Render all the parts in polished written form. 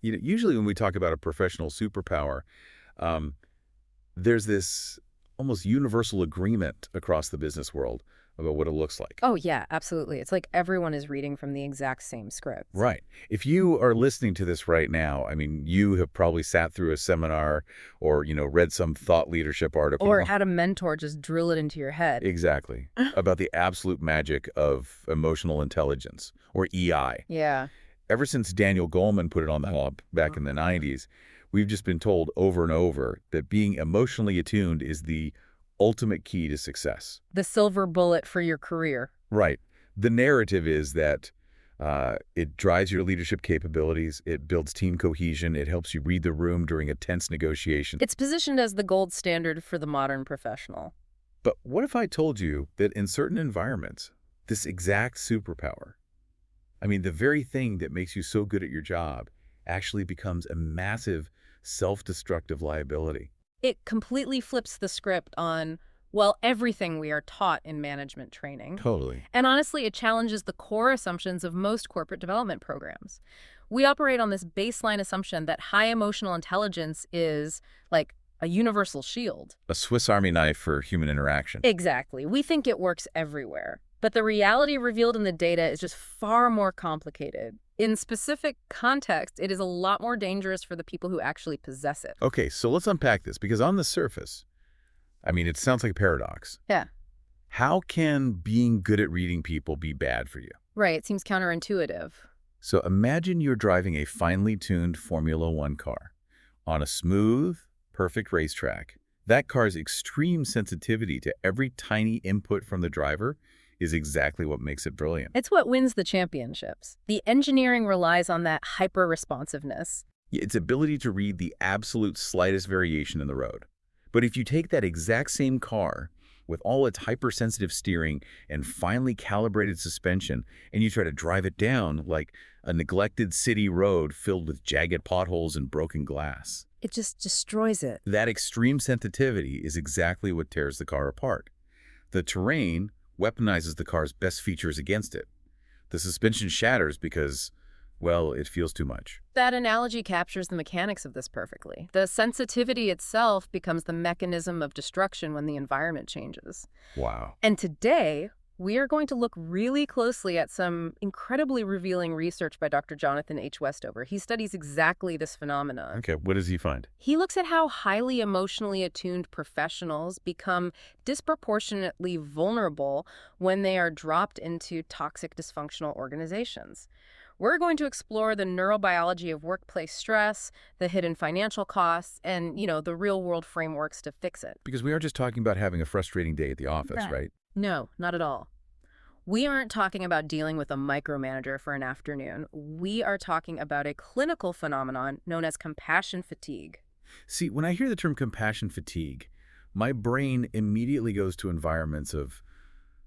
Usually when we talk about a professional superpower, um, there's this almost universal agreement across the business world about what it looks like. Oh, yeah, absolutely. It's like everyone is reading from the exact same script. Right. If you are listening to this right now, I mean, you have probably sat through a seminar or, read some thought leadership Or article. had a mentor just drill it into your head. Exactly. About the absolute magic of emotional intelligence, or EI. Yeah. Ever since Daniel Goleman put it on the hub back in the 90s, we've just been told over and over that being emotionally attuned is the ultimate key to success. The silver bullet for your career. Right. The narrative is that it drives your leadership capabilities, it builds team cohesion, it helps you read the room during a tense negotiation. It's positioned as the gold standard for the modern professional. But what if I told you that in certain environments, this exact superpower, I mean, the very thing that makes you so good at your job, actually becomes a massive self-destructive liability? It completely flips the script on, well, everything we are taught in management training. Totally. And honestly, it challenges the core assumptions of most corporate development programs. We operate on this baseline assumption that high emotional intelligence is like a universal shield. A Swiss Army knife for human interaction. Exactly. We think it works everywhere. But the reality revealed in the data is just far more complicated. In specific context, it is a lot more dangerous for the people who actually possess it. Okay, so let's unpack this, because on the surface, I mean, it sounds like a paradox. Yeah. How can being good at reading people be bad for you? Right. It seems counterintuitive. So imagine you're driving a finely tuned Formula One car on a smooth, perfect racetrack. That car's extreme sensitivity to every tiny input from the driver is exactly what makes it brilliant. It's what wins the championships. The engineering relies on that hyper-responsiveness. Its ability to read the absolute slightest variation in the road. But if you take that exact same car with all its hypersensitive steering and finely calibrated suspension, and you try to drive it down like a neglected city road filled with jagged potholes and broken glass, It just destroys it. that extreme sensitivity is exactly what tears the car apart. The terrain weaponizes the car's best features against it. The suspension shatters because, well, it feels too much. That analogy captures the mechanics of this perfectly. The sensitivity itself becomes the mechanism of destruction when the environment changes. Wow. And today, we are going to look really closely at some incredibly revealing research by Dr. Jonathan H. Westover. He studies exactly this phenomenon. Okay, what does he find? He looks at how highly emotionally attuned professionals become disproportionately vulnerable when they are dropped into toxic, dysfunctional organizations. We're going to explore the neurobiology of workplace stress, the hidden financial costs, and, the real-world frameworks to fix it. Because we aren't just talking about having a frustrating day at the office, right? No, not at all. We aren't talking about dealing with a micromanager for an afternoon. We are talking about a clinical phenomenon known as compassion fatigue. See, when I hear the term compassion fatigue, my brain immediately goes to environments of,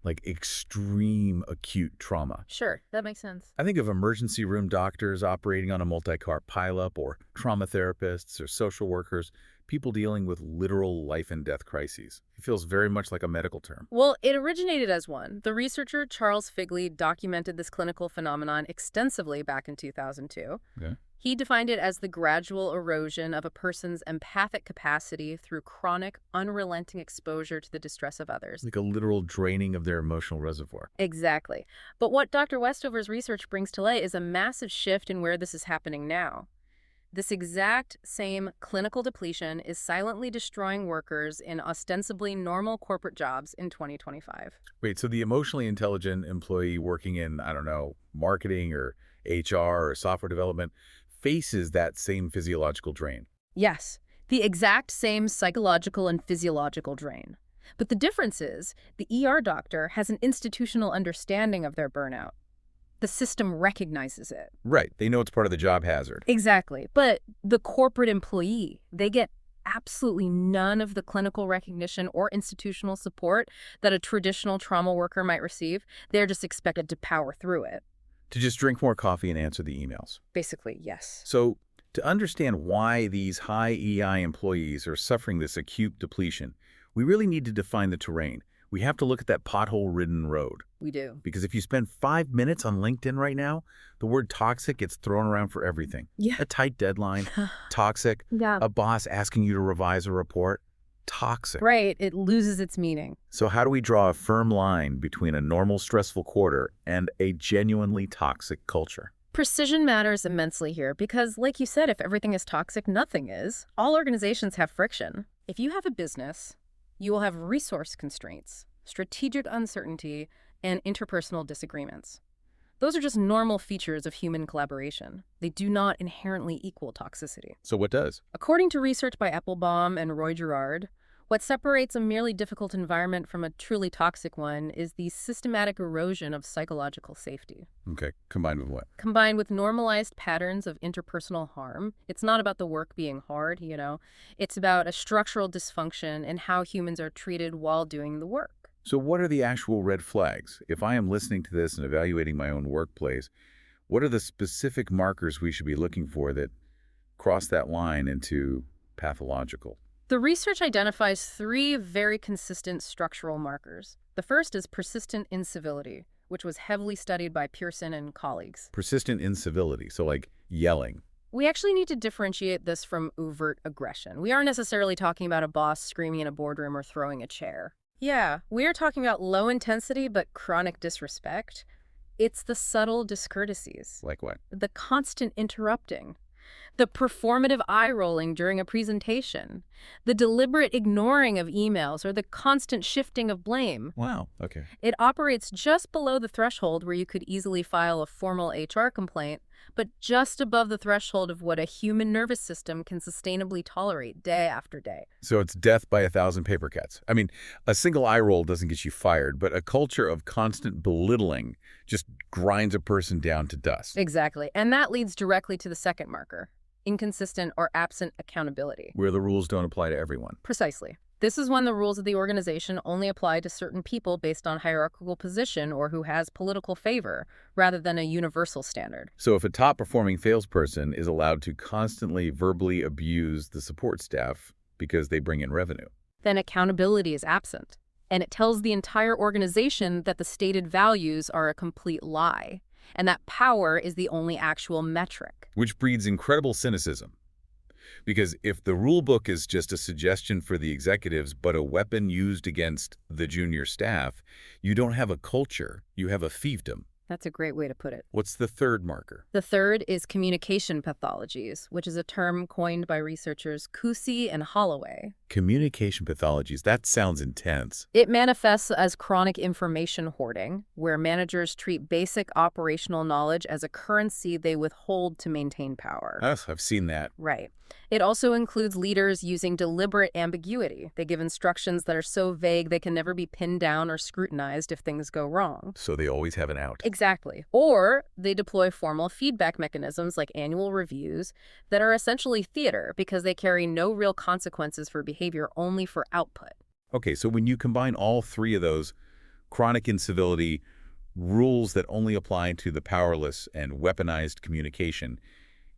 like, extreme acute trauma. Sure, that makes sense. I think of emergency room doctors operating on a multi-car pileup, or trauma therapists or social workers, people dealing with literal life and death crises. It feels very much like a medical term. Well, it originated as one. The researcher Charles Figley documented this clinical phenomenon extensively back in 2002. Okay. He defined it as the gradual erosion of a person's empathic capacity through chronic, unrelenting exposure to the distress of others. Like a literal draining of their emotional reservoir. Exactly. But what Dr. Westover's research brings to light is a massive shift in where this is happening now. This exact same clinical depletion is silently destroying workers in ostensibly normal corporate jobs in 2025. Wait, so the emotionally intelligent employee working in, I don't know, marketing or HR or software development faces that same physiological drain? Yes, the exact same psychological and physiological drain. But the difference is the ER doctor has an institutional understanding of their burnout. The system recognizes it. Right. They know it's part of the job hazard. Exactly. But the corporate employee, they get absolutely none of the clinical recognition or institutional support that a traditional trauma worker might receive. They're just expected to power through it. To just drink more coffee and answer the emails. Basically, yes. So, to understand why these high EI employees are suffering this acute depletion, we really need to define the terrain. We have to look at that pothole-ridden road. We do. Because if you spend 5 minutes on LinkedIn right now, the word toxic gets thrown around for everything. Yeah. A tight deadline, toxic. Yeah. A boss asking you to revise a report, toxic. Right. It loses its meaning. So how do we draw a firm line between a normal stressful quarter and a genuinely toxic culture? Precision matters immensely here because, like you said, if everything is toxic, nothing is. All organizations have friction. If you have a business, you will have resource constraints, strategic uncertainty, and interpersonal disagreements. Those are just normal features of human collaboration. They do not inherently equal toxicity. So what does? According to research by Applebaum and Roy Gerard, what separates a merely difficult environment from a truly toxic one is the systematic erosion of psychological safety. Okay, combined with what? Combined with normalized patterns of interpersonal harm. It's not about the work being hard, It's about a structural dysfunction in how humans are treated while doing the work. So what are the actual red flags? If I am listening to this and evaluating my own workplace, what are the specific markers we should be looking for that cross that line into pathological? The research identifies 3 very consistent structural markers. The first is persistent incivility, which was heavily studied by Pearson and colleagues. Persistent incivility, so like yelling. We actually need to differentiate this from overt aggression. We aren't necessarily talking about a boss screaming in a boardroom or throwing a chair. Yeah, we are talking about low intensity but chronic disrespect. It's the subtle discourtesies. Like what? The constant interrupting. The performative eye-rolling during a presentation, the deliberate ignoring of emails, or the constant shifting of blame. Wow, okay. It operates just below the threshold where you could easily file a formal HR complaint, but just above the threshold of what a human nervous system can sustainably tolerate day after day. So it's death by 1,000 paper cuts. I mean, a single eye roll doesn't get you fired, but a culture of constant belittling just grinds a person down to dust. Exactly. And that leads directly to the second marker, inconsistent or absent accountability. Where the rules don't apply to everyone. Precisely. This is when the rules of the organization only apply to certain people based on hierarchical position or who has political favor, rather than a universal standard. So if a top-performing salesperson is allowed to constantly verbally abuse the support staff because they bring in revenue, then accountability is absent. And it tells the entire organization that the stated values are a complete lie, and that power is the only actual metric. which breeds incredible cynicism. Because if the rule book is just a suggestion for the executives but a weapon used against the junior staff, you don't have a culture, you have a fiefdom. That's a great way to put it. What's the third marker? The third is communication pathologies, which is a term coined by researchers Kusi and Holloway. Communication pathologies, that sounds intense. It manifests as chronic information hoarding, where managers treat basic operational knowledge as a currency they withhold to maintain power. Yes, I've seen that. Right. It also includes leaders using deliberate ambiguity. They give instructions that are so vague they can never be pinned down or scrutinized if things go wrong. So they always have an out. Exactly. Or they deploy formal feedback mechanisms like annual reviews that are essentially theater because they carry no real consequences for behavior, only for output. Okay, so when you combine all 3 of those, chronic incivility, rules that only apply to the powerless, and weaponized communication,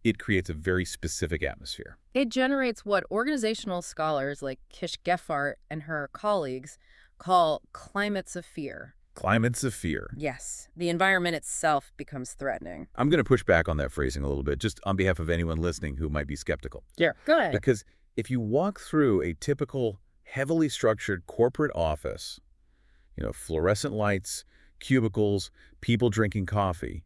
it creates a very specific atmosphere. It generates what organizational scholars like Kish Geffart and her colleagues call climates of fear. Climates of fear. Yes, the environment itself becomes threatening. I'm going to push back on that phrasing a little bit, just on behalf of anyone listening who might be skeptical. Yeah, go ahead. Because if you walk through a typical, heavily structured corporate office, fluorescent lights, cubicles, people drinking coffee,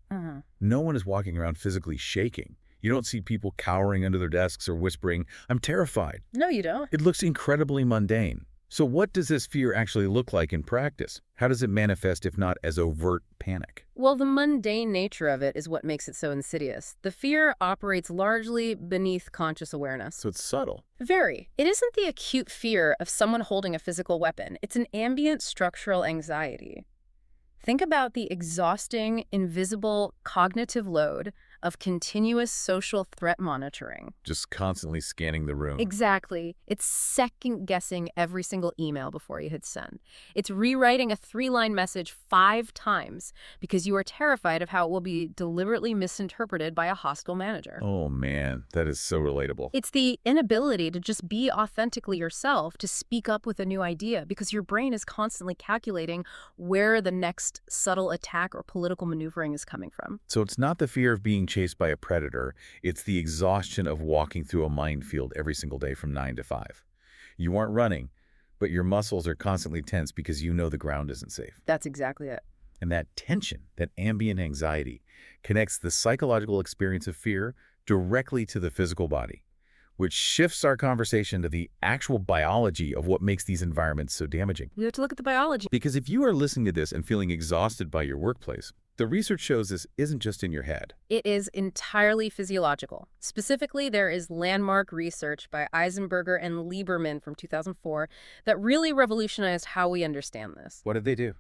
no one is walking around physically shaking. You don't see people cowering under their desks or whispering, "I'm terrified." No, you don't. It looks incredibly mundane. So what does this fear actually look like in practice? How does it manifest if not as overt panic? Well, the mundane nature of it is what makes it so insidious. The fear operates largely beneath conscious awareness. So it's subtle. Very. It isn't the acute fear of someone holding a physical weapon. It's an ambient structural anxiety. Think about the exhausting, invisible cognitive load of continuous social threat monitoring. Just constantly scanning the room. Exactly. It's second-guessing every single email before you hit send. It's rewriting a 3-line message 5 times because you are terrified of how it will be deliberately misinterpreted by a hostile manager. Oh man, that is so relatable. It's the inability to just be authentically yourself, to speak up with a new idea, because your brain is constantly calculating where the next subtle attack or political maneuvering is coming from. So it's not the fear of being chased by a predator, it's the exhaustion of walking through a minefield every single day from 9 to 5. You aren't running, but your muscles are constantly tense because you know the ground isn't safe. That's exactly it. And that tension, that ambient anxiety, connects the psychological experience of fear directly to the physical body, which shifts our conversation to the actual biology of what makes these environments so damaging. We have to look at the biology. Because if you are listening to this and feeling exhausted by your workplace, the research shows this isn't just in your head. It is entirely physiological. Specifically, there is landmark research by Eisenberger and Lieberman from 2004 that really revolutionized how we understand this. What did they do?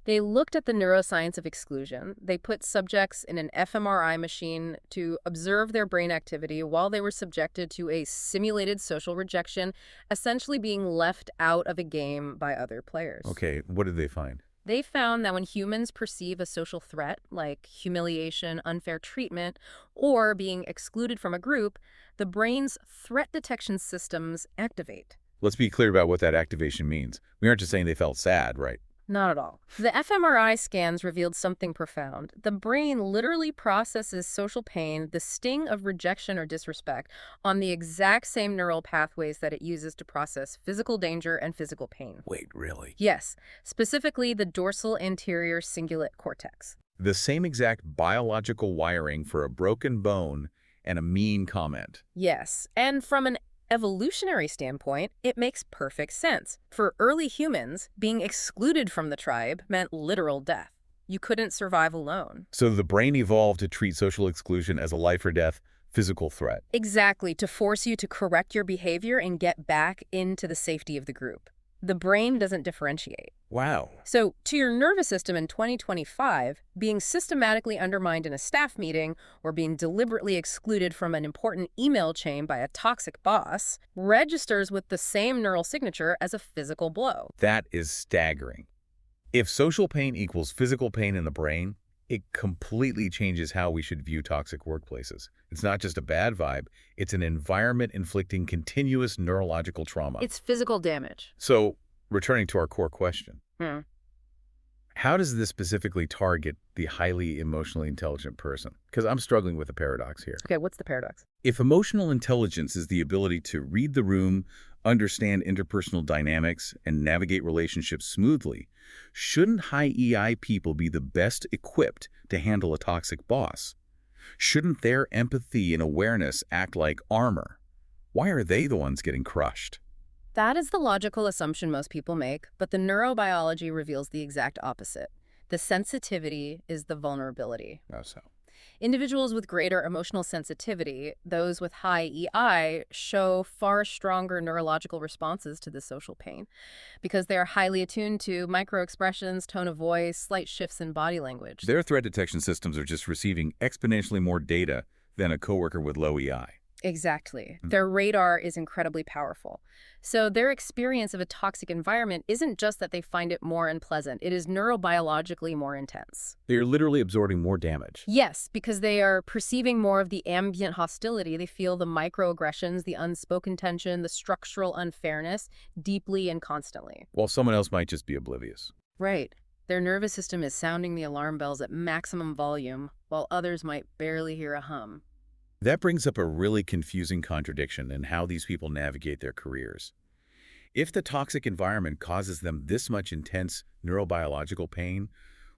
They looked at the neuroscience of exclusion. They put subjects in an fMRI machine to observe their brain activity while they were subjected to a simulated social rejection, essentially being left out of a game by other players. Okay, what did they find? They found that when humans perceive a social threat, like humiliation, unfair treatment, or being excluded from a group, the brain's threat detection systems activate. Let's be clear about what that activation means. We aren't just saying they felt sad, right? Not at all. The fMRI scans revealed something profound. The brain literally processes social pain, the sting of rejection or disrespect, on the exact same neural pathways that it uses to process physical danger and physical pain. Wait, really? Yes, specifically the dorsal anterior cingulate cortex. The same exact biological wiring for a broken bone and a mean comment. Yes, and from an evolutionary standpoint, it makes perfect sense. For early humans, being excluded from the tribe meant literal death. You couldn't survive alone. So the brain evolved to treat social exclusion as a life or death physical threat. Exactly, to force you to correct your behavior and get back into the safety of the group. The brain doesn't differentiate. Wow. So, to your nervous system in 2025, being systematically undermined in a staff meeting or being deliberately excluded from an important email chain by a toxic boss registers with the same neural signature as a physical blow. That is staggering. If social pain equals physical pain in the brain, it completely changes how we should view toxic workplaces. It's not just a bad vibe, it's an environment inflicting continuous neurological trauma. It's physical damage. So, returning to our core question, how does this specifically target the highly emotionally intelligent person? Because I'm struggling with a paradox here. Okay, what's the paradox? If emotional intelligence is the ability to read the room, understand interpersonal dynamics, and navigate relationships smoothly, shouldn't high EI people be the best equipped to handle a toxic boss? Shouldn't their empathy and awareness act like armor? Why are they the ones getting crushed? That is the logical assumption most people make, but the neurobiology reveals the exact opposite. The sensitivity is the vulnerability. How so? Individuals with greater emotional sensitivity, those with high EI, show far stronger neurological responses to this social pain because they are highly attuned to microexpressions, tone of voice, slight shifts in body language. Their threat detection systems are just receiving exponentially more data than a coworker with low EI. Exactly. Their radar is incredibly powerful. So their experience of a toxic environment isn't just that they find it more unpleasant, it is neurobiologically more intense. They are literally absorbing more damage. Yes, because they are perceiving more of the ambient hostility. They feel the microaggressions, the unspoken tension, the structural unfairness deeply and constantly. While someone else might just be oblivious. Right. Their nervous system is sounding the alarm bells at maximum volume, while others might barely hear a hum. That brings up a really confusing contradiction in how these people navigate their careers. If the toxic environment causes them this much intense neurobiological pain,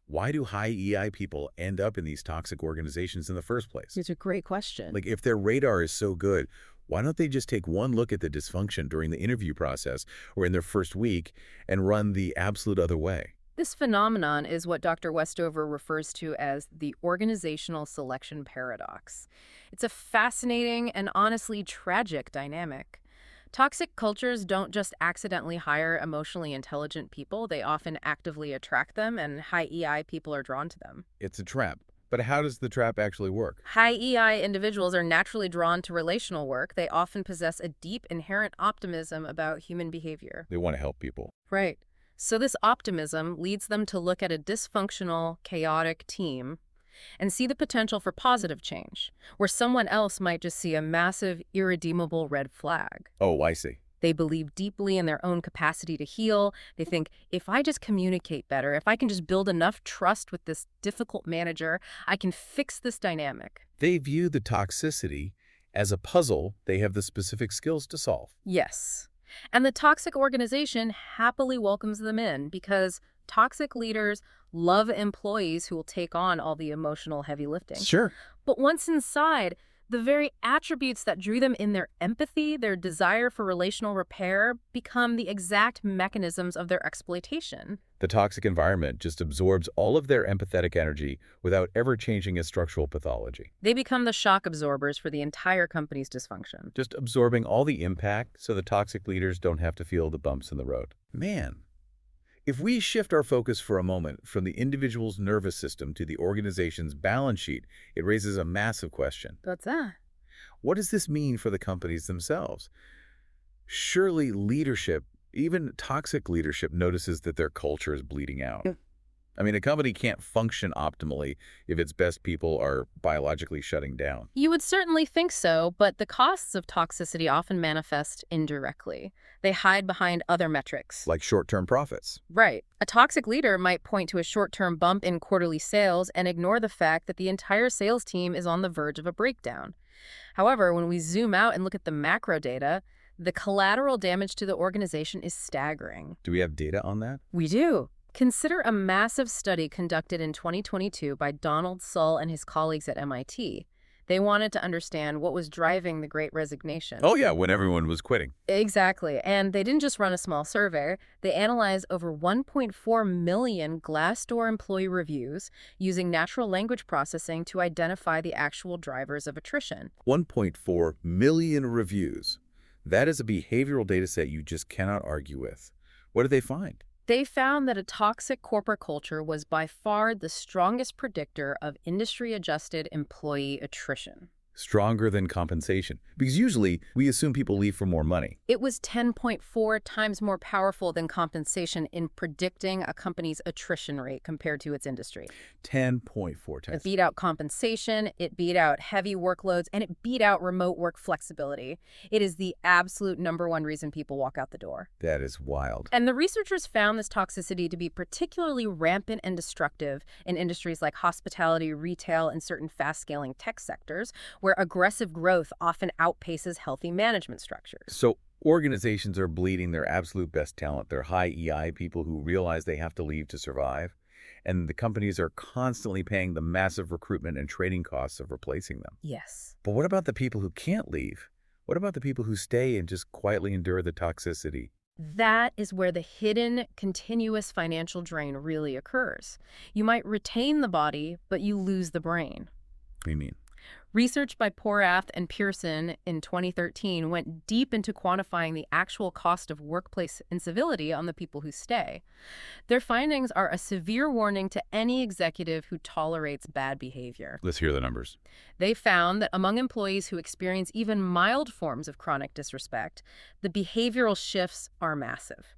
why do high EI people end up in these toxic organizations in the first place? It's a great question. Like, if their radar is so good, why don't they just take one look at the dysfunction during the interview process or in their first week and run the absolute other way? This phenomenon is what Dr. Westover refers to as the organizational selection paradox. It's a fascinating and honestly tragic dynamic. Toxic cultures don't just accidentally hire emotionally intelligent people, they often actively attract them, and high EI people are drawn to them. It's a trap. But how does the trap actually work? High EI individuals are naturally drawn to relational work. They often possess a deep inherent optimism about human behavior. They want to help people. Right. So this optimism leads them to look at a dysfunctional, chaotic team and see the potential for positive change, where someone else might just see a massive, irredeemable red flag. Oh, I see. They believe deeply in their own capacity to heal. They think, if I just communicate better, if I can just build enough trust with this difficult manager, I can fix this dynamic. They view the toxicity as a puzzle they have the specific skills to solve. Yes. And the toxic organization happily welcomes them in because toxic leaders love employees who will take on all the emotional heavy lifting. Sure. But once inside, the very attributes that drew them in, their empathy, their desire for relational repair, become the exact mechanisms of their exploitation. The toxic environment just absorbs all of their empathetic energy without ever changing its structural pathology. They become the shock absorbers for the entire company's dysfunction. Just absorbing all the impact so the toxic leaders don't have to feel the bumps in the road. Man, if we shift our focus for a moment from the individual's nervous system to the organization's balance sheet, it raises a massive question. What's that? What does this mean for the companies themselves? Surely leadership, even toxic leadership, notices that their culture is bleeding out. I mean, a company can't function optimally if its best people are biologically shutting down. You would certainly think so, but the costs of toxicity often manifest indirectly. They hide behind other metrics. Like short-term profits. Right. A toxic leader might point to a short-term bump in quarterly sales and ignore the fact that the entire sales team is on the verge of a breakdown. However, when we zoom out and look at the macro data, the collateral damage to the organization is staggering. Do we have data on that? We do. Consider a massive study conducted in 2022 by Donald Sull and his colleagues at MIT. They wanted to understand what was driving the Great Resignation. Oh yeah, when everyone was quitting. Exactly. And they didn't just run a small survey. They analyzed over 1.4 million Glassdoor employee reviews using natural language processing to identify the actual drivers of attrition. 1.4 million reviews. That is a behavioral data set you just cannot argue with. What did they find? They found that a toxic corporate culture was by far the strongest predictor of industry-adjusted employee attrition. Stronger than compensation. Because usually we assume people leave for more money. It was 10.4 times more powerful than compensation in predicting a company's attrition rate compared to its industry. 10.4 times. It beat out compensation, it beat out heavy workloads, and it beat out remote work flexibility. It is the absolute #1 reason people walk out the door. That is wild. And the researchers found this toxicity to be particularly rampant and destructive in industries like hospitality, retail, and certain fast-scaling tech sectors, where aggressive growth often outpaces healthy management structures. So organizations are bleeding their absolute best talent, their high EI people who realize they have to leave to survive, and the companies are constantly paying the massive recruitment and training costs of replacing them. Yes. But what about the people who can't leave? What about the people who stay and just quietly endure the toxicity? That is where the hidden, continuous financial drain really occurs. You might retain the body, but you lose the brain. What do you mean? Research by Porath and Pearson in 2013 went deep into quantifying the actual cost of workplace incivility on the people who stay. Their findings are a severe warning to any executive who tolerates bad behavior. Let's hear the numbers. They found that among employees who experience even mild forms of chronic disrespect, the behavioral shifts are massive.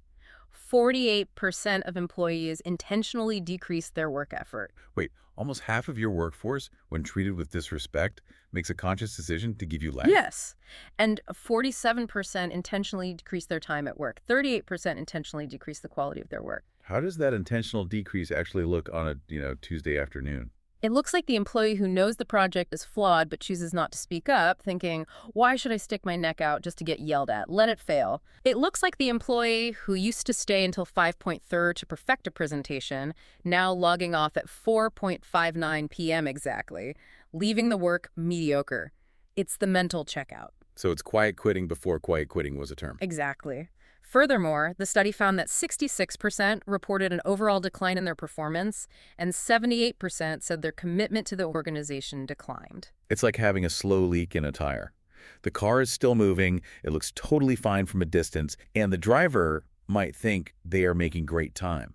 48% of employees intentionally decreased their work effort. Wait, almost half of your workforce, when treated with disrespect, makes a conscious decision to give you less? Yes. And 47% intentionally decreased their time at work. 38% intentionally decreased the quality of their work. How does that intentional decrease actually look on a Tuesday afternoon? It looks like the employee who knows the project is flawed but chooses not to speak up, thinking, why should I stick my neck out just to get yelled at? Let it fail. It looks like the employee who used to stay until 5:30 to perfect a presentation, now logging off at 4:59 p.m. exactly, leaving the work mediocre. It's the mental checkout. So it's quiet quitting before quiet quitting was a term. Exactly. Furthermore, the study found that 66% reported an overall decline in their performance, and 78% said their commitment to the organization declined. It's like having a slow leak in a tire. The car is still moving, it looks totally fine from a distance, and the driver might think they are making great time.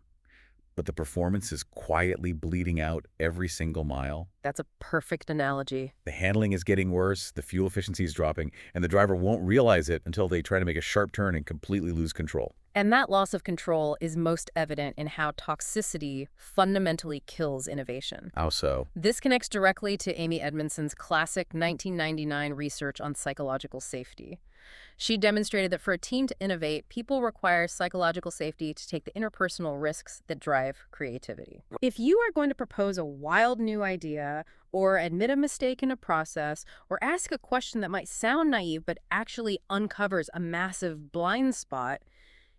But the performance is quietly bleeding out every single mile. That's a perfect analogy. The handling is getting worse, the fuel efficiency is dropping, and the driver won't realize it until they try to make a sharp turn and completely lose control. And that loss of control is most evident in how toxicity fundamentally kills innovation. How so? This connects directly to Amy Edmondson's classic 1999 research on psychological safety. She demonstrated that for a team to innovate, people require psychological safety to take the interpersonal risks that drive creativity. If you are going to propose a wild new idea, or admit a mistake in a process, or ask a question that might sound naive but actually uncovers a massive blind spot,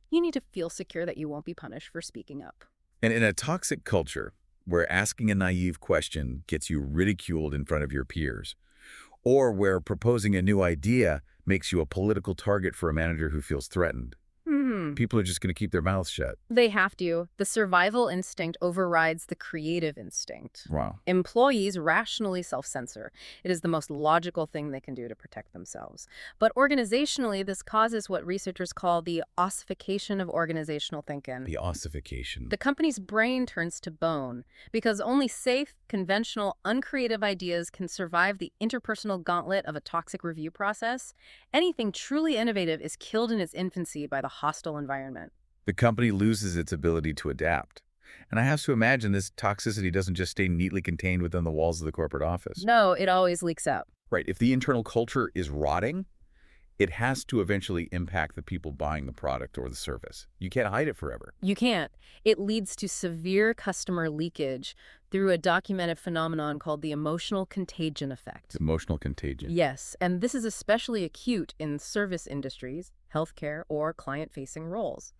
you need to feel secure that you won't be punished for speaking up. And in a toxic culture, where asking a naive question gets you ridiculed in front of your peers, or where proposing a new idea makes you a political target for a manager who feels threatened, people are just going to keep their mouths shut. They have to. The survival instinct overrides the creative instinct. Wow. Employees rationally self-censor. It is the most logical thing they can do to protect themselves. But organizationally, this causes what researchers call the ossification of organizational thinking. The ossification. The company's brain turns to bone because only safe, conventional, uncreative ideas can survive the interpersonal gauntlet of a toxic review process. Anything truly innovative is killed in its infancy by the hostile environment. The company loses its ability to adapt. And I have to imagine this toxicity doesn't just stay neatly contained within the walls of the corporate office. No, it always leaks out. Right. If the internal culture is rotting, it has to eventually impact the people buying the product or the service. You can't hide it forever. You can't. It leads to severe customer leakage through a documented phenomenon called the emotional contagion effect. Emotional contagion. Yes, and this is especially acute in service industries, healthcare, or client-facing roles.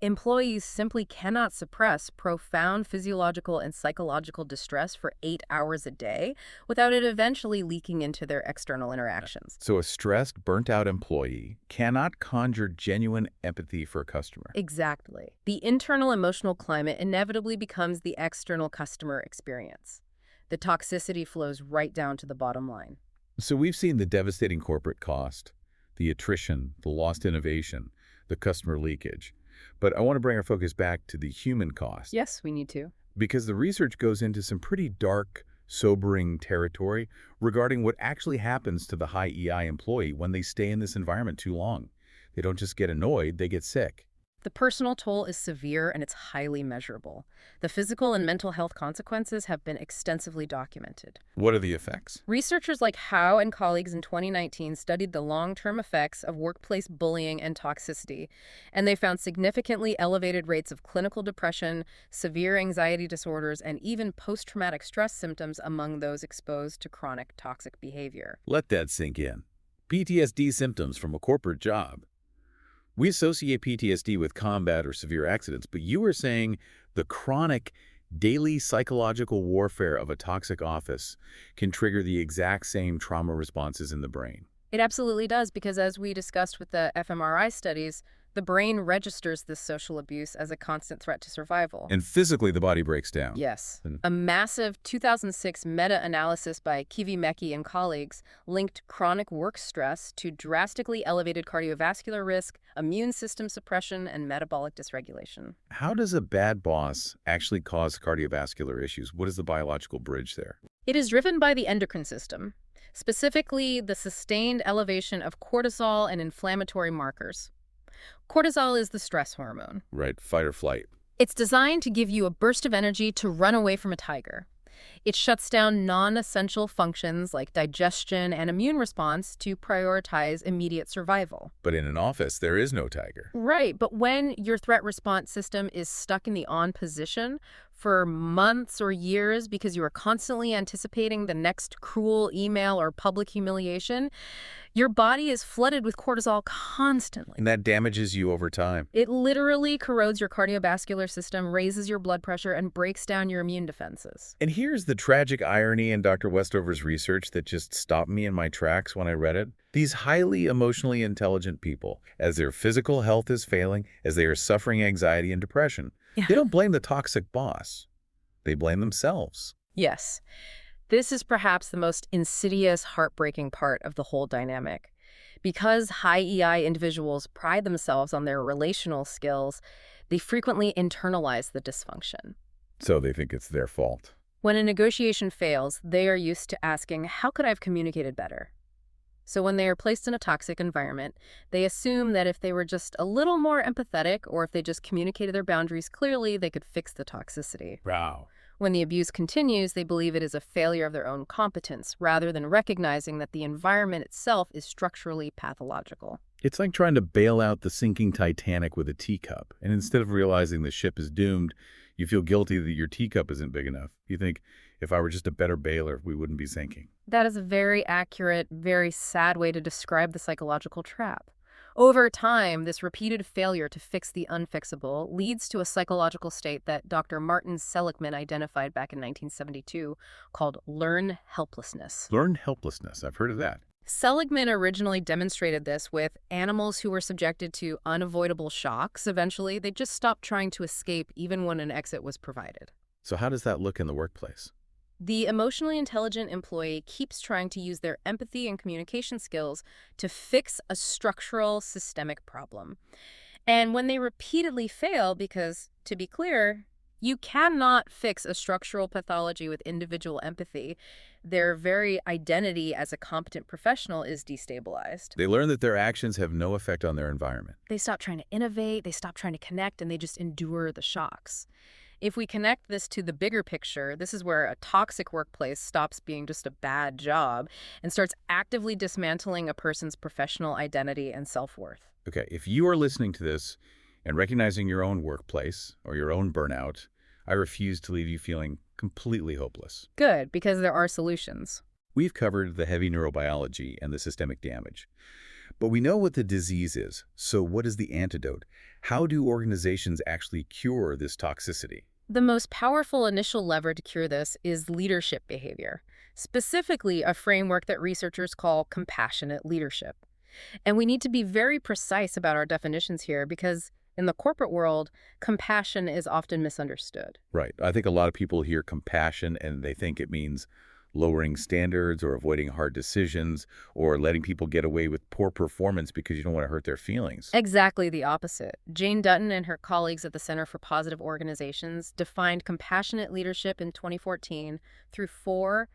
Employees simply cannot suppress profound physiological and psychological distress for 8 hours a day without it eventually leaking into their external interactions. So a stressed, burnt-out employee cannot conjure genuine empathy for a customer. Exactly. The internal emotional climate inevitably becomes the external customer experience. The toxicity flows right down to the bottom line. So we've seen the devastating corporate cost, the attrition, the lost innovation, the customer leakage. But I want to bring our focus back to the human cost. Yes, we need to. Because the research goes into some pretty dark, sobering territory regarding what actually happens to the high EI employee when they stay in this environment too long. They don't just get annoyed, they get sick. The personal toll is severe and it's highly measurable. The physical and mental health consequences have been extensively documented. What are the effects? Researchers like Howe and colleagues in 2019 studied the long-term effects of workplace bullying and toxicity, and they found significantly elevated rates of clinical depression, severe anxiety disorders, and even post-traumatic stress symptoms among those exposed to chronic toxic behavior. Let that sink in. PTSD symptoms from a corporate job. We associate PTSD with combat or severe accidents, but you are saying the chronic, daily psychological warfare of a toxic office can trigger the exact same trauma responses in the brain. It absolutely does, because as we discussed with the fMRI studies, the brain registers this social abuse as a constant threat to survival. And physically, the body breaks down. Yes. A massive 2006 meta-analysis by Kivimeki and colleagues linked chronic work stress to drastically elevated cardiovascular risk, immune system suppression, and metabolic dysregulation. How does a bad boss actually cause cardiovascular issues? What is the biological bridge there? It is driven by the endocrine system, specifically the sustained elevation of cortisol and inflammatory markers. Cortisol is the stress hormone. Right, fight or flight. It's designed to give you a burst of energy to run away from a tiger. It shuts down non-essential functions like digestion and immune response to prioritize immediate survival. But in an office, there is no tiger. Right, but when your threat response system is stuck in the on position for months or years because you are constantly anticipating the next cruel email or public humiliation, your body is flooded with cortisol constantly. And that damages you over time. It literally corrodes your cardiovascular system, raises your blood pressure, and breaks down your immune defenses. And here's the tragic irony in Dr. Westover's research that just stopped me in my tracks when I read it. These highly emotionally intelligent people, as their physical health is failing, as they are suffering anxiety and depression, they don't blame the toxic boss. They blame themselves. Yes. This is perhaps the most insidious, heartbreaking part of the whole dynamic. Because high EI individuals pride themselves on their relational skills, they frequently internalize the dysfunction. So they think it's their fault. When a negotiation fails, they are used to asking, how could I have communicated better? So when they are placed in a toxic environment, they assume that if they were just a little more empathetic or if they just communicated their boundaries clearly, they could fix the toxicity. Wow. When the abuse continues, they believe it is a failure of their own competence, rather than recognizing that the environment itself is structurally pathological. It's like trying to bail out the sinking Titanic with a teacup, and instead of realizing the ship is doomed, you feel guilty that your teacup isn't big enough. You think, if I were just a better bailer, we wouldn't be sinking. That is a very accurate, very sad way to describe the psychological trap. Over time, this repeated failure to fix the unfixable leads to a psychological state that Dr. Martin Seligman identified back in 1972 called learned helplessness. Learned helplessness. I've heard of that. Seligman originally demonstrated this with animals who were subjected to unavoidable shocks. Eventually, they just stopped trying to escape even when an exit was provided. So how does that look in the workplace? The emotionally intelligent employee keeps trying to use their empathy and communication skills to fix a structural, systemic problem. And when they repeatedly fail, because, to be clear, you cannot fix a structural pathology with individual empathy, their very identity as a competent professional is destabilized. They learn that their actions have no effect on their environment. They stop trying to innovate, they stop trying to connect, and they just endure the shocks. If we connect this to the bigger picture, this is where a toxic workplace stops being just a bad job and starts actively dismantling a person's professional identity and self-worth. Okay, if you are listening to this and recognizing your own workplace or your own burnout, I refuse to leave you feeling completely hopeless. Good, because there are solutions. We've covered the heavy neurobiology and the systemic damage. But we know what the disease is, so what is the antidote? How do organizations actually cure this toxicity? The most powerful initial lever to cure this is leadership behavior, specifically a framework that researchers call compassionate leadership. And we need to be very precise about our definitions here because in the corporate world, compassion is often misunderstood. Right. I think a lot of people hear compassion and they think it means lowering standards or avoiding hard decisions or letting people get away with poor performance because you don't want to hurt their feelings. Exactly the opposite. Jane Dutton and her colleagues at the Center for Positive Organizations defined compassionate leadership in 2014 through 4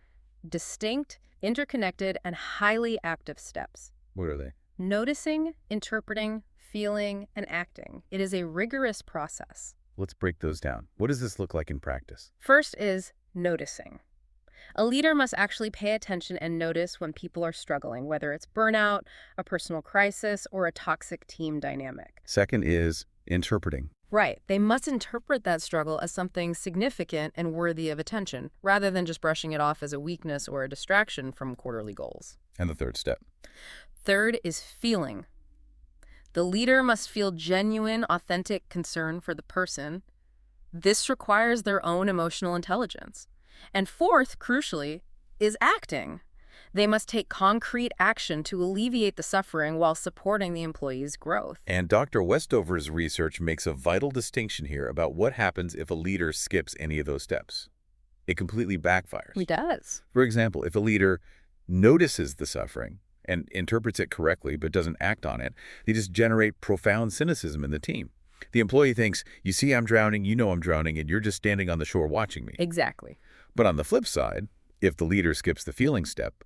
distinct, interconnected, and highly active steps. What are they? Noticing, interpreting, feeling, and acting. It is a rigorous process. Let's break those down. What does this look like in practice? First is noticing. A leader must actually pay attention and notice when people are struggling, whether it's burnout, a personal crisis, or a toxic team dynamic. Second is interpreting. Right. They must interpret that struggle as something significant and worthy of attention, rather than just brushing it off as a weakness or a distraction from quarterly goals. And the third step? Third is feeling. The leader must feel genuine, authentic concern for the person. This requires their own emotional intelligence. And fourth, crucially, is acting. They must take concrete action to alleviate the suffering while supporting the employee's growth. And Dr. Westover's research makes a vital distinction here about what happens if a leader skips any of those steps. It completely backfires. It does. For example, if a leader notices the suffering and interprets it correctly but doesn't act on it, they just generate profound cynicism in the team. The employee thinks, you see I'm drowning, you know I'm drowning, and you're just standing on the shore watching me. Exactly. But on the flip side, if the leader skips the feeling step,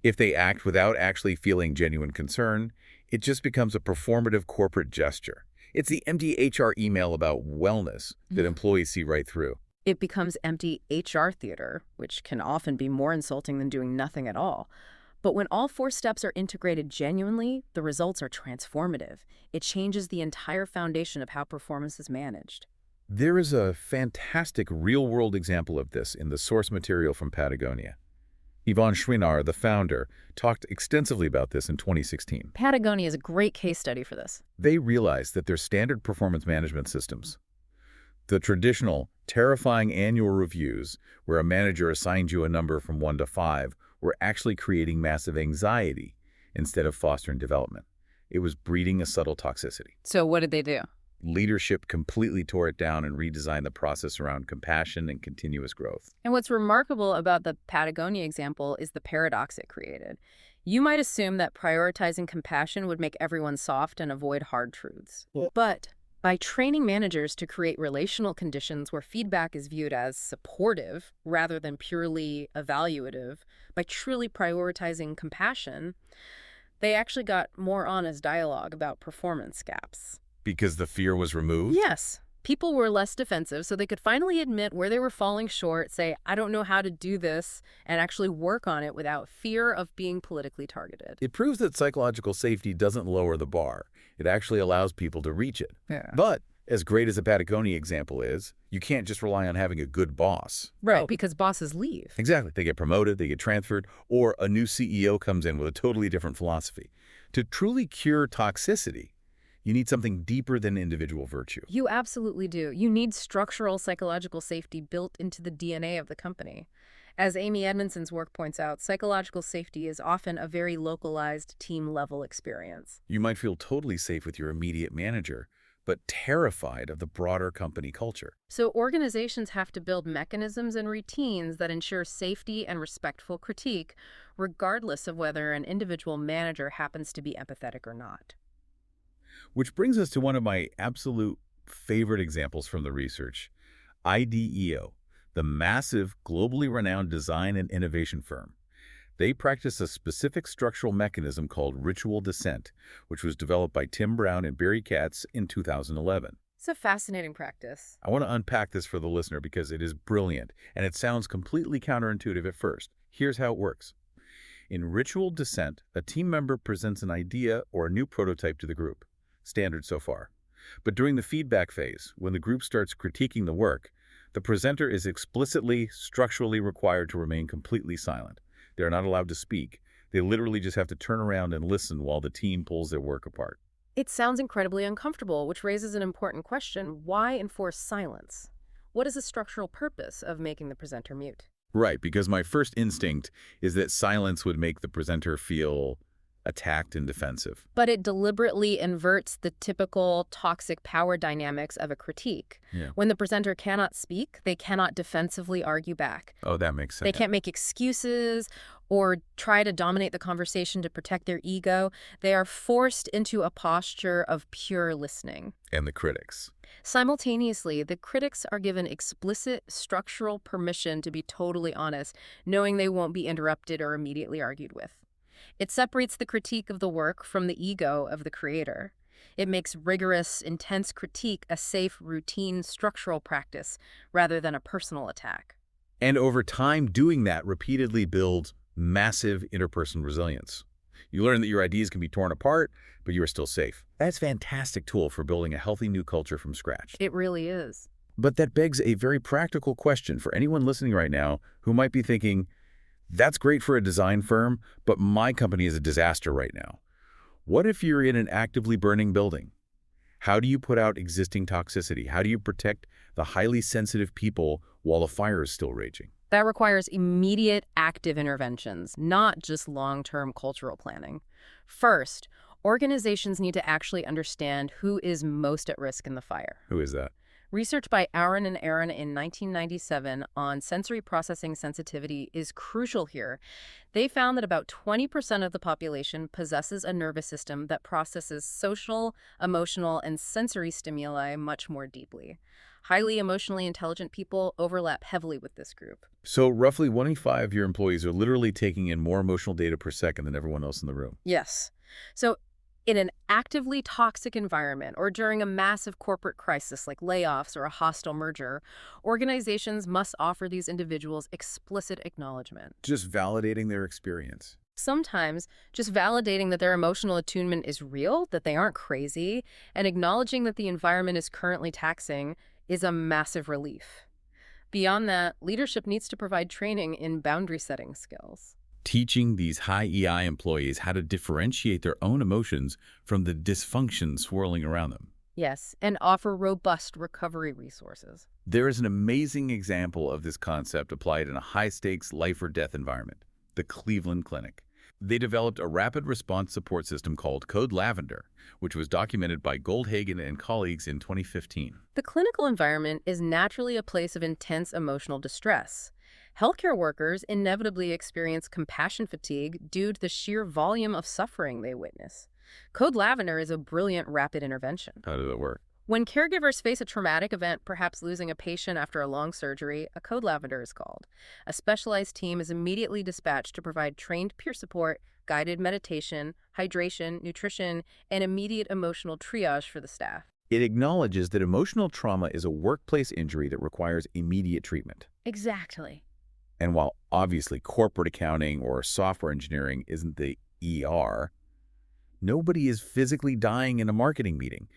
if they act without actually feeling genuine concern, it just becomes a performative corporate gesture. It's the empty HR email about wellness that employees see right through. It becomes empty HR theater, which can often be more insulting than doing nothing at all. But when all 4 steps are integrated genuinely, the results are transformative. It changes the entire foundation of how performance is managed. There is a fantastic real-world example of this in the source material from Patagonia. Yvonne Shreenar, the founder, talked extensively about this in 2016. Patagonia is a great case study for this. They realized that their standard performance management systems, the traditional, terrifying annual reviews where a manager assigned you a number from 1 to 5, were actually creating massive anxiety instead of fostering development. It was breeding a subtle toxicity. So what did they do? Leadership completely tore it down and redesigned the process around compassion and continuous growth. And what's remarkable about the Patagonia example is the paradox it created. You might assume that prioritizing compassion would make everyone soft and avoid hard truths. But By training managers to create relational conditions where feedback is viewed as supportive rather than purely evaluative, by truly prioritizing compassion, they actually got more honest dialogue about performance gaps. Because the fear was removed? Yes, people were less defensive, so they could finally admit where they were falling short, say, I don't know how to do this, and actually work on it without fear of being politically targeted. It proves that psychological safety doesn't lower the bar. It actually allows people to reach it. Yeah. But as great as a Patagonia example is, you can't just rely on having a good boss. Right, because bosses leave. Exactly. They get promoted, they get transferred, or a new CEO comes in with a totally different philosophy. To truly cure toxicity, you need something deeper than individual virtue. You absolutely do. You need structural psychological safety built into the DNA of the company. As Amy Edmondson's work points out, psychological safety is often a very localized team-level experience. You might feel totally safe with your immediate manager, but terrified of the broader company culture. So organizations have to build mechanisms and routines that ensure safety and respectful critique, regardless of whether an individual manager happens to be empathetic or not. Which brings us to one of my absolute favorite examples from the research, IDEO, the massive, globally renowned design and innovation firm. They practice a specific structural mechanism called ritual descent, which was developed by Tim Brown and Barry Katz in 2011. It's a fascinating practice. I want to unpack this for the listener because it is brilliant, and it sounds completely counterintuitive at first. Here's how it works. In ritual descent, a team member presents an idea or a new prototype to the group. Standard so far. But during the feedback phase, when the group starts critiquing the work, the presenter is explicitly, structurally required to remain completely silent. They are not allowed to speak. They literally just have to turn around and listen while the team pulls their work apart. It sounds incredibly uncomfortable, which raises an important question. Why enforce silence? What is the structural purpose of making the presenter mute? Right, because my first instinct is that silence would make the presenter feel attacked and defensive. But it deliberately inverts the typical toxic power dynamics of a critique. Yeah. When the presenter cannot speak, they cannot defensively argue back. Oh, that makes sense. They can't make excuses or try to dominate the conversation to protect their ego. They are forced into a posture of pure listening. And the critics. Simultaneously, the critics are given explicit structural permission to be totally honest, knowing they won't be interrupted or immediately argued with. It separates the critique of the work from the ego of the creator. It makes rigorous, intense critique a safe, routine, structural practice rather than a personal attack. And over time, doing that repeatedly builds massive interpersonal resilience. You learn that your ideas can be torn apart, but you are still safe. That's a fantastic tool for building a healthy new culture from scratch. It really is. But that begs a very practical question for anyone listening right now who might be thinking, that's great for a design firm, but my company is a disaster right now. What if you're in an actively burning building? How do you put out existing toxicity? How do you protect the highly sensitive people while the fire is still raging? That requires immediate active interventions, not just long-term cultural planning. First, organizations need to actually understand who is most at risk in the fire. Who is that? Research by Aaron and Aaron in 1997 on sensory processing sensitivity is crucial here. They found that about 20% of the population possesses a nervous system that processes social, emotional, and sensory stimuli much more deeply. Highly emotionally intelligent people overlap heavily with this group. So roughly 1 in 5 of your employees are literally taking in more emotional data per second than everyone else in the room. Yes. So in an actively toxic environment or during a massive corporate crisis like layoffs or a hostile merger, organizations must offer these individuals explicit acknowledgement. Just validating their experience. Sometimes just validating that their emotional attunement is real, that they aren't crazy, and acknowledging that the environment is currently taxing is a massive relief. Beyond that, leadership needs to provide training in boundary setting skills. Teaching these high EI employees how to differentiate their own emotions from the dysfunction swirling around them. Yes, and offer robust recovery resources. There is an amazing example of this concept applied in a high-stakes life-or-death environment, the Cleveland Clinic. They developed a rapid response support system called Code Lavender, which was documented by Goldhagen and colleagues in 2015. The clinical environment is naturally a place of intense emotional distress. Healthcare workers inevitably experience compassion fatigue due to the sheer volume of suffering they witness. Code Lavender is a brilliant rapid intervention. How did it work? When caregivers face a traumatic event, perhaps losing a patient after a long surgery, a code lavender is called. A specialized team is immediately dispatched to provide trained peer support, guided meditation, hydration, nutrition, and immediate emotional triage for the staff. It acknowledges that emotional trauma is a workplace injury that requires immediate treatment. Exactly. And while obviously corporate accounting or software engineering isn't the ER, nobody is physically dying in a marketing meeting.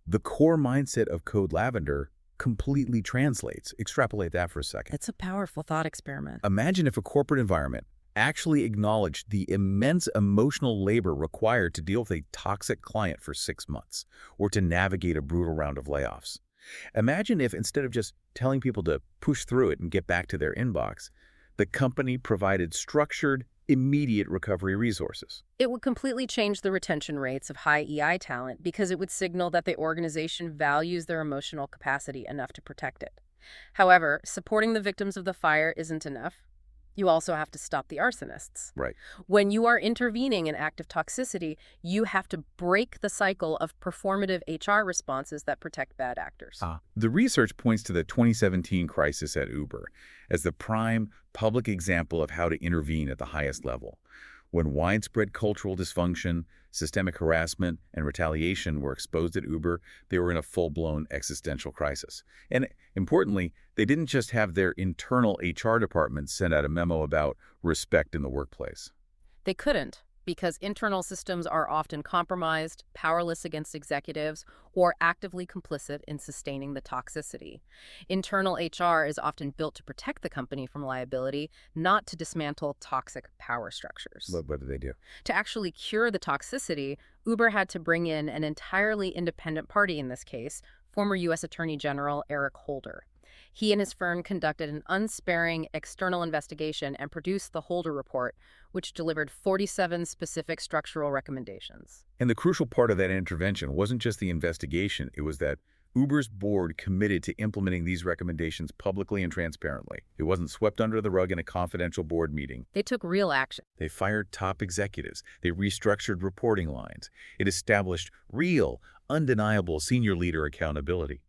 The core mindset of Code Lavender completely translates. Extrapolate that for a second. It's a powerful thought experiment. Imagine if a corporate environment actually acknowledged the immense emotional labor required to deal with a toxic client for 6 months or to navigate a brutal round of layoffs. Imagine if instead of just telling people to push through it and get back to their inbox, the company provided structured, immediate recovery resources. It would completely change the retention rates of high EI talent because it would signal that the organization values their emotional capacity enough to protect it. However, supporting the victims of the fire isn't enough. You also have to stop the arsonists. Right. When you are intervening in active toxicity, you have to break the cycle of performative HR responses that protect bad actors. The research points to the 2017 crisis at Uber as the prime public example of how to intervene at the highest level. When widespread cultural dysfunction, systemic harassment, and retaliation were exposed at Uber, they were in a full-blown existential crisis. And importantly, they didn't just have their internal HR department send out a memo about respect in the workplace. They couldn't, because internal systems are often compromised, powerless against executives, or actively complicit in sustaining the toxicity. Internal HR is often built to protect the company from liability, not to dismantle toxic power structures. What did they do? To actually cure the toxicity, Uber had to bring in an entirely independent party in this case, former U.S. Attorney General Eric Holder. He and his firm conducted an unsparing external investigation and produced the Holder Report, which delivered 47 specific structural recommendations. And the crucial part of that intervention wasn't just the investigation, it was that Uber's board committed to implementing these recommendations publicly and transparently. It wasn't swept under the rug in a confidential board meeting. They took real action. They fired top executives. They restructured reporting lines. It established real, undeniable senior leader accountability.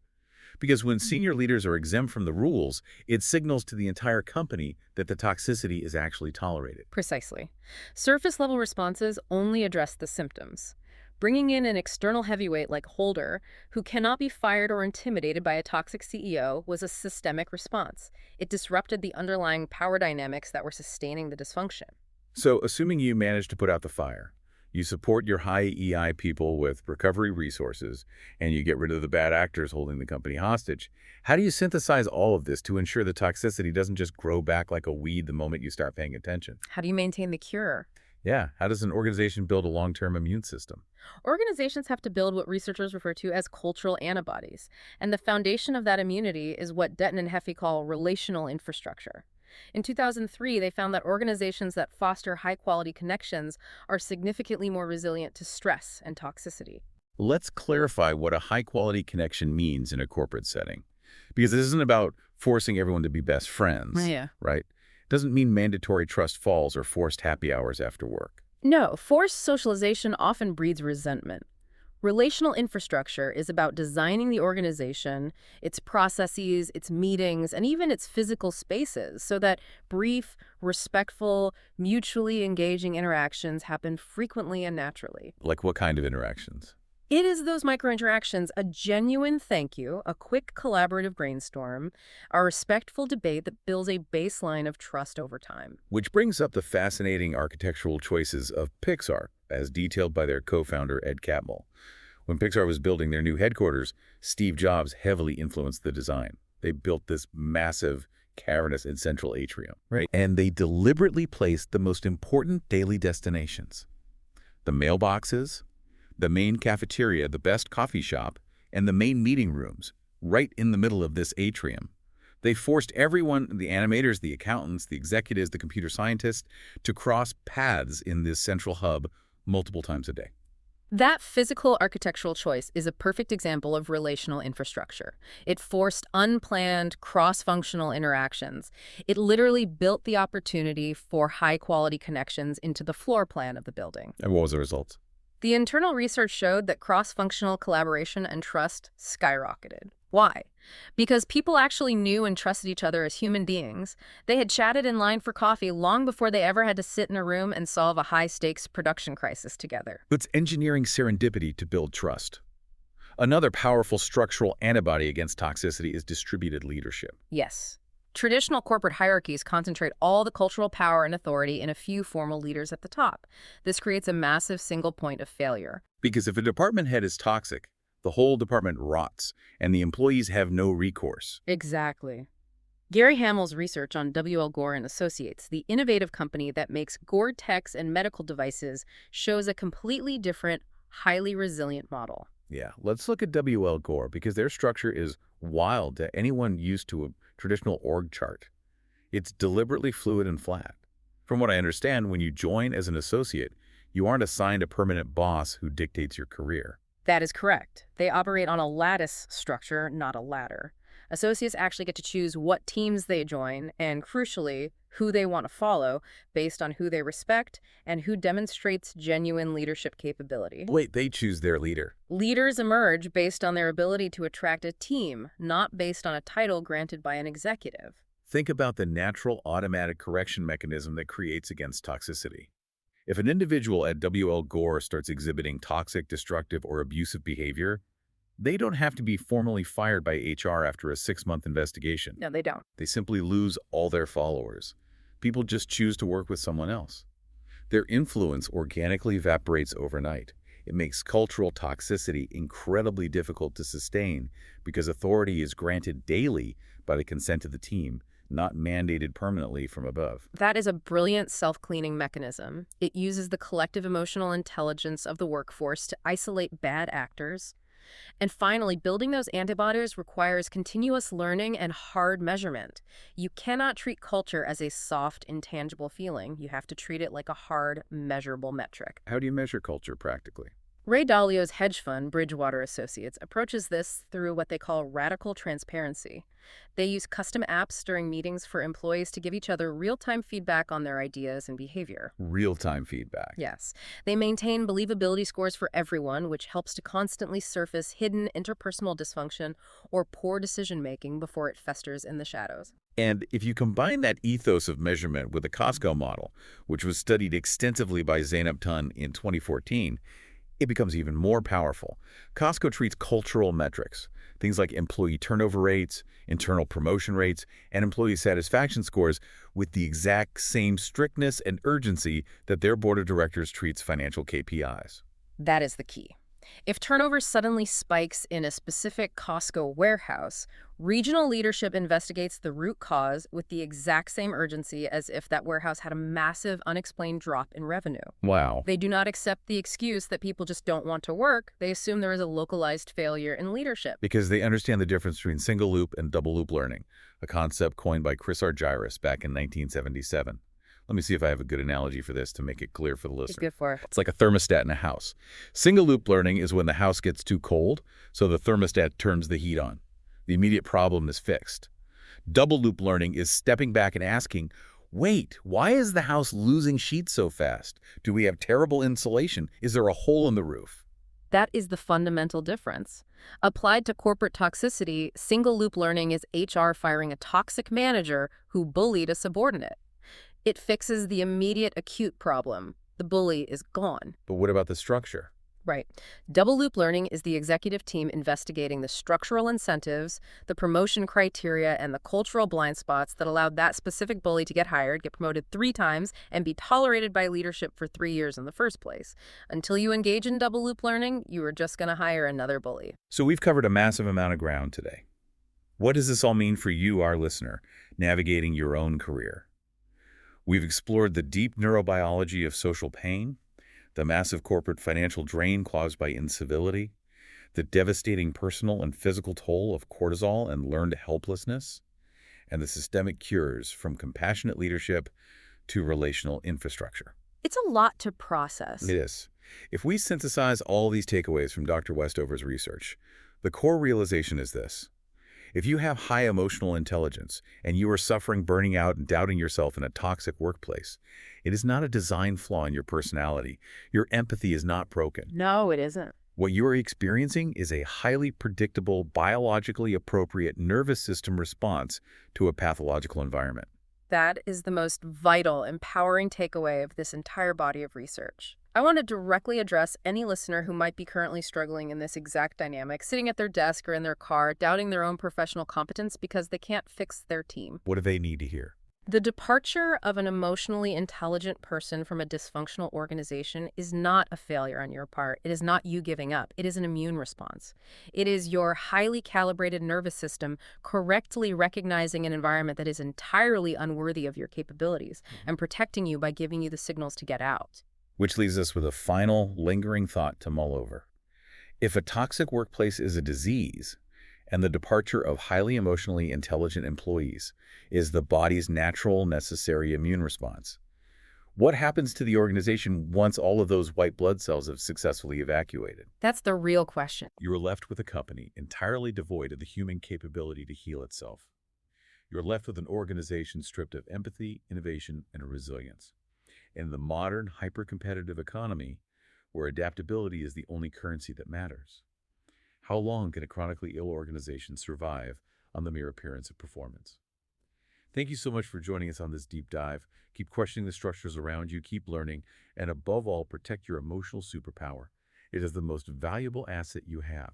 Because when senior leaders are exempt from the rules, it signals to the entire company that the toxicity is actually tolerated. Precisely. Surface-level responses only address the symptoms. Bringing in an external heavyweight like Holder, who cannot be fired or intimidated by a toxic CEO, was a systemic response. It disrupted the underlying power dynamics that were sustaining the dysfunction. So, assuming you managed to put out the fire, you support your high EI people with recovery resources, and you get rid of the bad actors holding the company hostage. How do you synthesize all of this to ensure the toxicity doesn't just grow back like a weed the moment you start paying attention? How do you maintain the cure? Yeah, how does an organization build a long-term immune system? Organizations have to build what researchers refer to as cultural antibodies, and the foundation of that immunity is what Detton and Heffy call relational infrastructure. In 2003, they found that organizations that foster high-quality connections are significantly more resilient to stress and toxicity. Let's clarify what a high-quality connection means in a corporate setting. Because this isn't about forcing everyone to be best friends, right? It doesn't mean mandatory trust falls or forced happy hours after work. No, forced socialization often breeds resentment. Relational infrastructure is about designing the organization, its processes, its meetings, and even its physical spaces so that brief, respectful, mutually engaging interactions happen frequently and naturally. Like what kind of interactions? It is those micro-interactions, a genuine thank you, a quick collaborative brainstorm, a respectful debate that builds a baseline of trust over time. Which brings up the fascinating architectural choices of Pixar, as detailed by their co-founder Ed Catmull. When Pixar was building their new headquarters, Steve Jobs heavily influenced the design. They built this massive, cavernous and central atrium, right? And they deliberately placed the most important daily destinations. The mailboxes, the main cafeteria, the best coffee shop, and the main meeting rooms, right in the middle of this atrium. They forced everyone, the animators, the accountants, the executives, the computer scientists, to cross paths in this central hub multiple times a day. That physical architectural choice is a perfect example of relational infrastructure. It forced unplanned, cross-functional interactions. It literally built the opportunity for high-quality connections into the floor plan of the building. And what was the result? The internal research showed that cross-functional collaboration and trust skyrocketed. Why? Because people actually knew and trusted each other as human beings. They had chatted in line for coffee long before they ever had to sit in a room and solve a high-stakes production crisis together. It's engineering serendipity to build trust. Another powerful structural antibody against toxicity is distributed leadership. Yes. Traditional corporate hierarchies concentrate all the cultural power and authority in a few formal leaders at the top. This creates a massive single point of failure. Because if a department head is toxic, the whole department rots, and the employees have no recourse. Exactly. Gary Hamel's research on W.L. Gore and Associates, the innovative company that makes Gore-Tex and medical devices, shows a completely different, highly resilient model. Yeah, let's look at W.L. Gore, because their structure is wild to anyone used to a traditional org chart. It's deliberately fluid and flat. From what I understand, when you join as an associate, you aren't assigned a permanent boss who dictates your career. That is correct. They operate on a lattice structure, not a ladder. Associates actually get to choose what teams they join and, crucially, who they want to follow based on who they respect and who demonstrates genuine leadership capability. Wait, they choose their leader. Leaders emerge based on their ability to attract a team, not based on a title granted by an executive. Think about the natural automatic correction mechanism that creates against toxicity. If an individual at W.L. Gore starts exhibiting toxic, destructive, or abusive behavior, they don't have to be formally fired by HR after a 6-month investigation. No, they don't. They simply lose all their followers. People just choose to work with someone else. Their influence organically evaporates overnight. It makes cultural toxicity incredibly difficult to sustain because authority is granted daily by the consent of the team, not mandated permanently from above. That is a brilliant self-cleaning mechanism. It uses the collective emotional intelligence of the workforce to isolate bad actors. And finally, building those antibodies requires continuous learning and hard measurement. You cannot treat culture as a soft, intangible feeling. You have to treat it like a hard, measurable metric. How do you measure culture practically? Ray Dalio's hedge fund, Bridgewater Associates, approaches this through what they call radical transparency. They use custom apps during meetings for employees to give each other real-time feedback on their ideas and behavior. Real-time feedback. Yes. They maintain believability scores for everyone, which helps to constantly surface hidden interpersonal dysfunction or poor decision-making before it festers in the shadows. And if you combine that ethos of measurement with the Costco model, which was studied extensively by Zeynep Tun in 2014, it becomes even more powerful. Costco treats cultural metrics, things like employee turnover rates, internal promotion rates, and employee satisfaction scores with the exact same strictness and urgency that their board of directors treats financial KPIs. That is the key. If turnover suddenly spikes in a specific Costco warehouse, regional leadership investigates the root cause with the exact same urgency as if that warehouse had a massive unexplained drop in revenue. Wow. They do not accept the excuse that people just don't want to work. They assume there is a localized failure in leadership. Because they understand the difference between single loop and double loop learning, a concept coined by Chris Argyris back in 1977. Let me see if I have a good analogy for this to make it clear for the listener. Good for it. It's like a thermostat in a house. Single loop learning is when the house gets too cold, so the thermostat turns the heat on. The immediate problem is fixed. Double loop learning is stepping back and asking, wait, why is the house losing sheets so fast? Do we have terrible insulation? Is there a hole in the roof? That is the fundamental difference. Applied to corporate toxicity, single loop learning is HR firing a toxic manager who bullied a subordinate. It fixes the immediate acute problem. The bully is gone. But what about the structure? Right. Double loop learning is the executive team investigating the structural incentives, the promotion criteria, and the cultural blind spots that allowed that specific bully to get hired, get promoted 3 times, and be tolerated by leadership for 3 years in the first place. Until you engage in double loop learning, you are just going to hire another bully. So we've covered a massive amount of ground today. What does this all mean for you, our listener, navigating your own career? We've explored the deep neurobiology of social pain, the massive corporate financial drain caused by incivility, the devastating personal and physical toll of cortisol and learned helplessness, and the systemic cures from compassionate leadership to relational infrastructure. It's a lot to process. It is. If we synthesize all these takeaways from Dr. Westover's research, the core realization is this. If you have high emotional intelligence and you are suffering burning out and doubting yourself in a toxic workplace, it is not a design flaw in your personality. Your empathy is not broken. No, it isn't. What you are experiencing is a highly predictable, biologically appropriate nervous system response to a pathological environment. That is the most vital, empowering takeaway of this entire body of research. I want to directly address any listener who might be currently struggling in this exact dynamic, sitting at their desk or in their car, doubting their own professional competence because they can't fix their team. What do they need to hear? The departure of an emotionally intelligent person from a dysfunctional organization is not a failure on your part. It is not you giving up. It is an immune response. It is your highly calibrated nervous system correctly recognizing an environment that is entirely unworthy of your capabilities and protecting you by giving you the signals to get out. Which leaves us with a final, lingering thought to mull over. If a toxic workplace is a disease, and the departure of highly emotionally intelligent employees is the body's natural, necessary immune response, what happens to the organization once all of those white blood cells have successfully evacuated? That's the real question. You are left with a company entirely devoid of the human capability to heal itself. You're left with an organization stripped of empathy, innovation, and resilience. In the modern, hyper-competitive economy, where adaptability is the only currency that matters, how long can a chronically ill organization survive on the mere appearance of performance? Thank you so much for joining us on this deep dive. Keep questioning the structures around you, keep learning, and above all, protect your emotional superpower. It is the most valuable asset you have.